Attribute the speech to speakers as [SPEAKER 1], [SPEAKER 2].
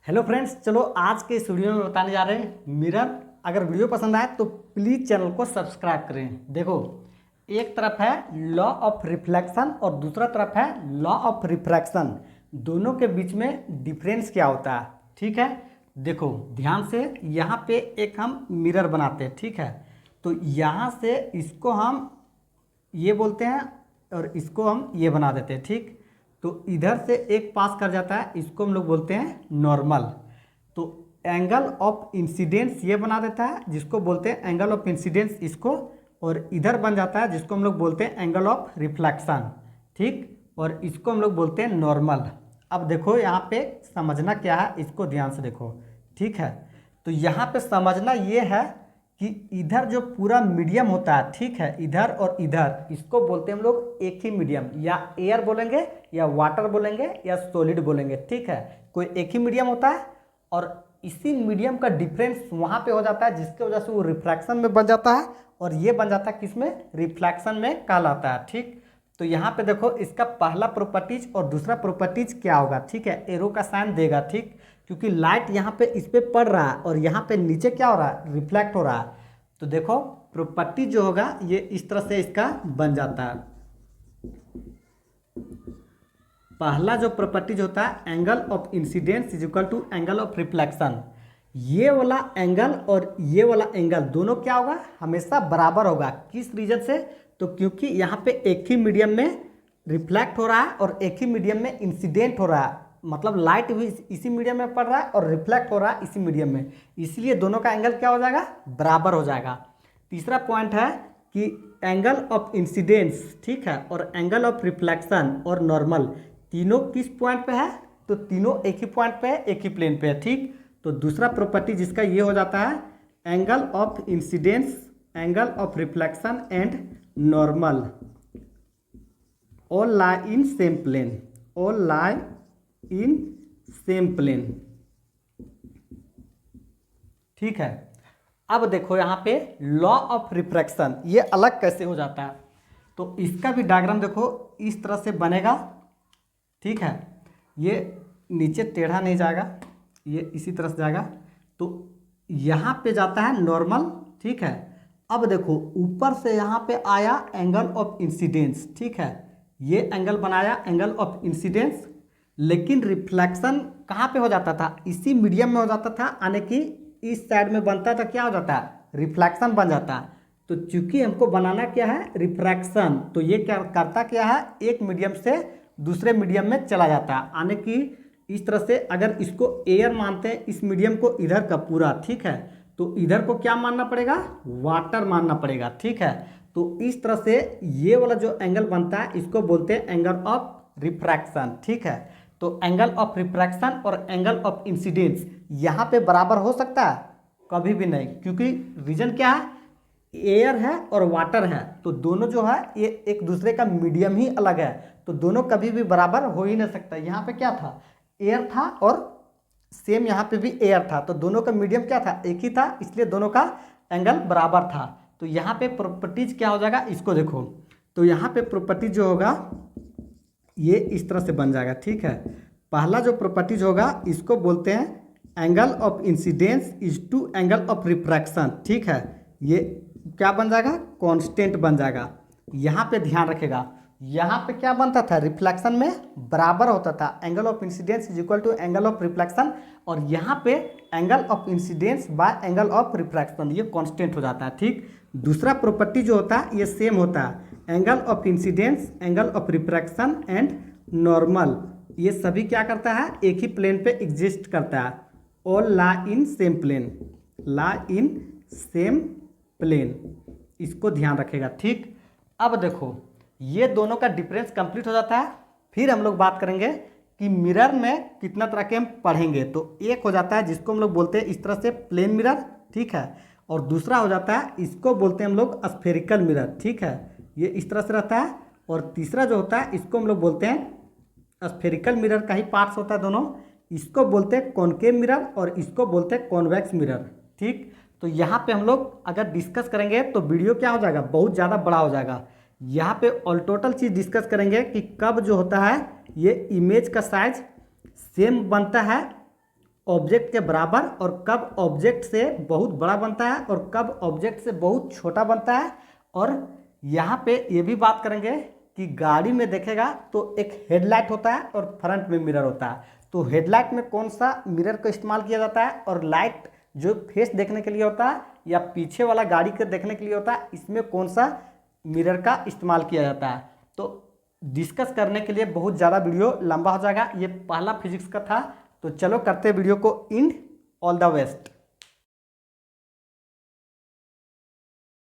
[SPEAKER 1] Hello friends, चलो आज के इस वीडियो में बताने जा रहे हैं मिरर। अगर वीडियो पसंद आए तो प्लीज़ चैनल को सब्सक्राइब करें। देखो, एक तरफ है लॉ ऑफ रिफ्लेक्शन और दूसरा तरफ है लॉ ऑफ रिफ्रैक्शन। दोनों के बीच में डिफरेंस क्या होता है, ठीक है। देखो ध्यान से, यहाँ पे एक हम मिरर बनाते हैं, ठीक है। तो यहाँ से इसको हम ये बोलते हैं और इसको हम ये बना देते हैं, ठीक। तो इधर से एक पास कर जाता है, इसको हम लोग बोलते हैं नॉर्मल। तो एंगल ऑफ इंसिडेंस ये बना देता है, जिसको बोलते हैं एंगल ऑफ इंसिडेंस इसको। और इधर बन जाता है जिसको हम लोग बोलते हैं एंगल ऑफ रिफ्लेक्शन, ठीक। और इसको हम लोग बोलते हैं नॉर्मल। अब देखो यहाँ पे समझना क्या है, इसको ध्यान से देखो, ठीक है। तो यहाँ पे समझना ये है कि इधर जो पूरा मीडियम होता है, ठीक है, इधर और इधर, इसको बोलते हैं हम लोग एक ही मीडियम, या एयर बोलेंगे या वाटर बोलेंगे या सॉलिड बोलेंगे, ठीक है। कोई एक ही मीडियम होता है और इसी मीडियम का डिफरेंस वहाँ पे हो जाता है, जिसके वजह से वो रिफ्रैक्शन में बन जाता है और ये बन जाता है किसमें, रिफ्लेक्शन में कहलाता है, ठीक। तो यहाँ पे देखो, इसका पहला प्रॉपर्टीज और दूसरा प्रॉपर्टीज क्या होगा, ठीक है। एरो का साइन देगा, ठीक, क्योंकि लाइट यहाँ पे इस पे पड़ रहा है और यहाँ पे नीचे क्या हो रहा है, रिफ्लेक्ट हो रहा है। तो देखो प्रॉपर्टी जो होगा ये इस तरह से इसका बन जाता है। पहला जो प्रॉपर्टीज होता है angle of incidence is equal to angle of reflection. ये वाला एंगल और ये वाला एंगल दोनों क्या होगा, हमेशा बराबर होगा। किस रीजन से, तो क्योंकि यहाँ पे एक ही मीडियम में रिफ्लेक्ट हो रहा है और एक ही मीडियम में इंसिडेंट हो रहा है, मतलब लाइट भी इसी मीडियम में पड़ रहा है और रिफ्लेक्ट हो रहा है इसी मीडियम में, इसलिए दोनों का एंगल क्या हो जाएगा, बराबर हो जाएगा। तीसरा पॉइंट है कि एंगल ऑफ इंसिडेंस, ठीक है, और एंगल ऑफ रिफ्लेक्शन और नॉर्मल तीनों किस पॉइंट पे है, तो तीनों एक ही पॉइंट पे है, एक ही प्लेन पे है, ठीक। तो दूसरा प्रॉपर्टी जिसका ये हो जाता है angle of incidence, angle of reflection and normal all lie in same plane, all lie in same plane, ठीक है। अब देखो यहाँ पे लॉ ऑफ रिफ्रैक्शन ये अलग कैसे हो जाता है, तो इसका भी डायग्राम देखो इस तरह से बनेगा, ठीक है। ये नीचे टेढ़ा नहीं जाएगा, ये इसी तरह से जाएगा। तो यहाँ पे जाता है नॉर्मल, ठीक है। अब देखो ऊपर से यहाँ पे आया एंगल ऑफ इंसिडेंस, ठीक है, ये एंगल बनाया एंगल ऑफ इंसिडेंस, लेकिन रिफ्लेक्शन कहाँ पे हो जाता था, इसी मीडियम में हो जाता था, यानी कि इस साइड में बनता था, क्या हो जाता है, रिफ्लेक्शन बन जाता है। तो चूंकि हमको बनाना क्या है, रिफ्रैक्शन, तो ये क्या करता क्या है, एक मीडियम से दूसरे मीडियम में चला जाता है, यानी कि इस तरह से अगर इसको एयर मानते हैं इस मीडियम को इधर का पूरा, ठीक है, तो इधर को क्या मानना पड़ेगा, वाटर मानना पड़ेगा, ठीक है। तो इस तरह से ये वाला जो एंगल बनता है इसको बोलते हैं एंगल ऑफ रिफ्रैक्शन, ठीक है। तो एंगल ऑफ रिफ्रैक्शन और एंगल ऑफ इंसिडेंस यहाँ पे बराबर हो सकता है, कभी भी नहीं, क्योंकि रीजन क्या है, एयर है और वाटर है, तो दोनों जो है ये एक दूसरे का मीडियम ही अलग है, तो दोनों कभी भी बराबर हो ही नहीं सकता। यहाँ पे क्या था, एयर था और सेम यहाँ पे भी एयर था, तो दोनों का मीडियम क्या था, एक ही था, इसलिए दोनों का एंगल बराबर था। तो यहाँ पे प्रॉपर्टीज क्या हो जाएगा, इसको देखो, तो यहाँ पे प्रॉपर्टीज जो होगा ये इस तरह से बन जाएगा, ठीक है। पहला जो प्रॉपर्टीज होगा इसको बोलते हैं angle of incidence is to angle of refraction, ठीक है। ये क्या बन जाएगा, कांस्टेंट बन जाएगा। यहाँ पे ध्यान रखेगा, यहाँ पे क्या बनता था, रिफ्लेक्शन में बराबर होता था, angle of incidence is equal to angle of reflection, और यहाँ पे angle of incidence by angle of refraction ये कांस्टेंट हो जाता है, ठीक। दूसरा प्रॉपर्टी जो होता है ये सेम होता है, angle of incidence, angle of refraction and normal, ये सभी क्या करता है, एक ही प्लेन पे एग्जिस्ट करता है, all lie in same plane, lie in same plane, इसको ध्यान रखेगा, ठीक। अब देखो ये दोनों का डिफरेंस कंप्लीट हो जाता है। फिर हम लोग बात करेंगे कि मिरर में कितना तरह के हम पढ़ेंगे। तो एक हो जाता है जिसको हम लोग बोलते हैं इस तरह से प्लेन मिरर, ठीक है, और दूसरा हो जाता है इसको बोलते हैं हम लोग स्फेरिकल मिरर, ठीक है, ये इस तरह से रहता है। और तीसरा जो होता है इसको हम लोग बोलते हैं स्फेरिकल मिरर का ही पार्ट्स होता है दोनों, इसको बोलते हैं कॉनकेव मिरर और इसको बोलते हैं कॉन्वेक्स मिरर, ठीक। तो यहाँ पे हम लोग अगर डिस्कस करेंगे तो वीडियो क्या हो जाएगा, बहुत ज़्यादा बड़ा हो जाएगा। यहाँ पे ऑल टोटल चीज़ डिस्कस करेंगे कि कब जो होता है ये इमेज का साइज सेम बनता है ऑब्जेक्ट के बराबर और कब ऑब्जेक्ट से बहुत बड़ा बनता है और कब ऑब्जेक्ट से बहुत छोटा बनता है। और यहाँ पे ये भी बात करेंगे कि गाड़ी में देखेगा तो एक हेडलाइट होता है और फ्रंट में मिरर होता है, तो हेडलाइट में कौन सा मिरर का इस्तेमाल किया जाता है और लाइट जो फेस देखने के लिए होता है या पीछे वाला गाड़ी के देखने के लिए होता है, इसमें कौन सा मिरर का इस्तेमाल किया जाता है। तो डिस्कस करने के लिए बहुत ज़्यादा वीडियो लंबा हो जाएगा, ये पहला फिजिक्स का था। तो चलो करते वीडियो को एंड। All the best.